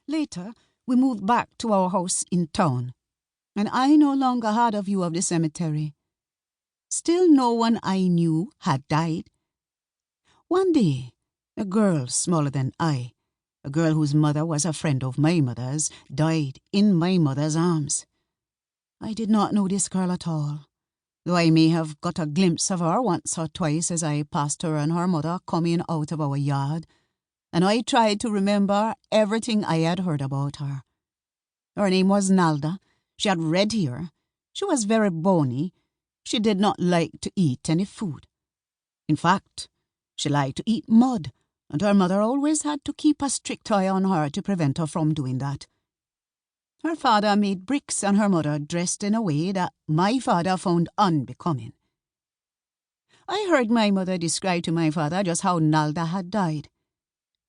Later, we moved back to our house in town, and I no longer had a view of the cemetery. Still no one I knew had died. One day, a girl smaller than I, a girl whose mother was a friend of my mother's, died in my mother's arms. I did not know this girl at all, though I may have got a glimpse of her once or twice as I passed her and her mother coming out of our yard, and I tried to remember everything I had heard about her. Her name was Nalda. She had red hair. She was very bony. She did not like to eat any food. In fact, she liked to eat mud, and her mother always had to keep a strict eye on her to prevent her from doing that. Her father made bricks, and her mother dressed in a way that my father found unbecoming. I heard my mother describe to my father just how Nalda had died.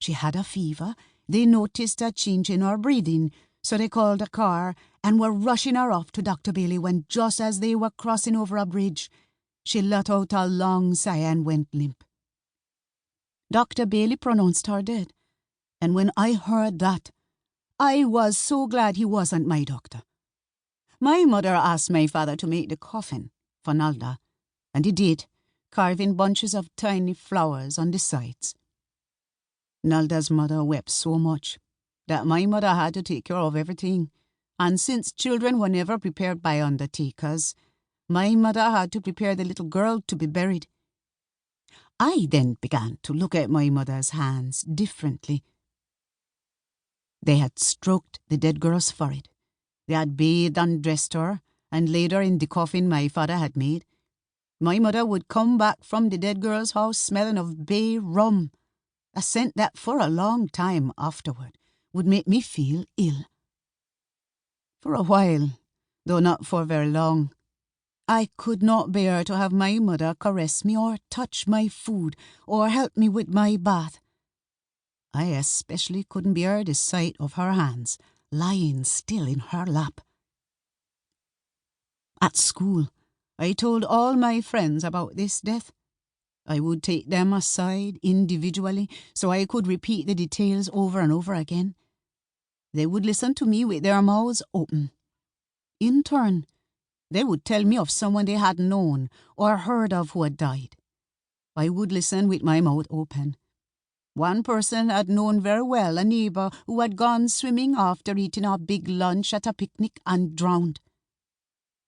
She had a fever. They noticed a change in her breathing, so they called a car and were rushing her off to Dr. Bailey when, just as they were crossing over a bridge, she let out a long sigh and went limp. Dr. Bailey pronounced her dead, and when I heard that, I was so glad he wasn't my doctor. My mother asked my father to make the coffin for Nalda, and he did, carving bunches of tiny flowers on the sides. Nalda's mother wept so much that my mother had to take care of everything, and since children were never prepared by undertakers, my mother had to prepare the little girl to be buried. I then began to look at my mother's hands differently. They had stroked the dead girl's forehead. They had bathed and dressed her and laid her in the coffin my father had made. My mother would come back from the dead girl's house smelling of bay rum, a scent that for a long time afterward would make me feel ill. For a while, though not for very long, I could not bear to have my mother caress me or touch my food or help me with my bath. I especially couldn't bear the sight of her hands lying still in her lap. At school, I told all my friends about this death. I would take them aside individually so I could repeat the details over and over again. They would listen to me with their mouths open. In turn, they would tell me of someone they had known or heard of who had died. I would listen with my mouth open. One person had known very well a neighbour who had gone swimming after eating a big lunch at a picnic and drowned.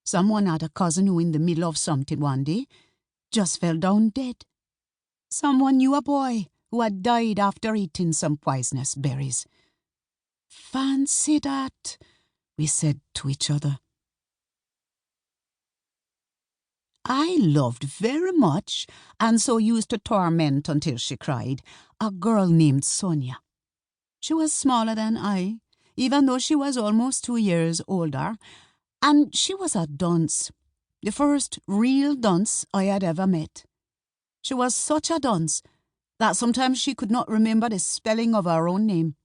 Someone had a cousin who, in the middle of something one day, just fell down dead. Someone knew a boy who had died after eating some poisonous berries. Fancy that, we said to each other. I loved very much, and so used to torment until she cried, a girl named Sonia. She was smaller than I, even though she was almost 2 years older, and she was a dunce, the first real dunce I had ever met. She was such a dunce that sometimes she could not remember the spelling of her own name.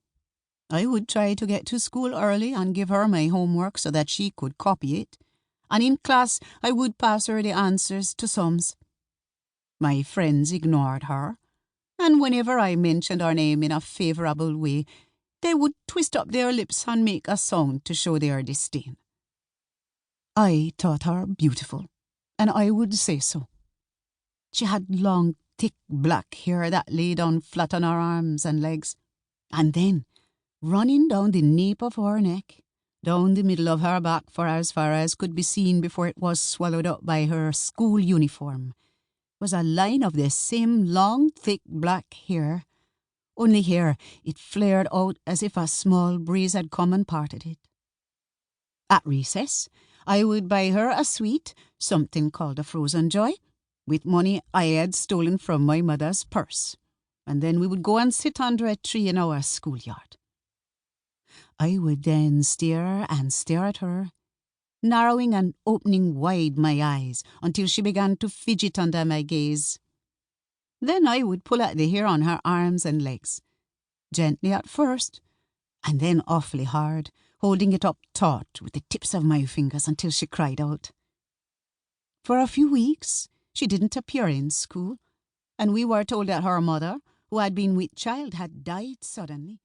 I would try to get to school early and give her my homework so that she could copy it, and in class I would pass her the answers to sums. My friends ignored her, and whenever I mentioned her name in a favourable way, they would twist up their lips and make a sound to show their disdain. I thought her beautiful, and I would say so. She had long, thick black hair that lay down flat on her arms and legs, and then, running down the nape of her neck, down the middle of her back for as far as could be seen before it was swallowed up by her school uniform, was a line of the same long, thick black hair, only here it flared out as if a small breeze had come and parted it. At recess, I would buy her a sweet, something called a frozen joy, with money I had stolen from my mother's purse, and then we would go and sit under a tree in our schoolyard. I would then stare and stare at her, narrowing and opening wide my eyes until she began to fidget under my gaze. Then I would pull at the hair on her arms and legs, gently at first, and then awfully hard, holding it up taut with the tips of my fingers until she cried out. For a few weeks, she didn't appear in school, and we were told that her mother, who had been with child, had died suddenly.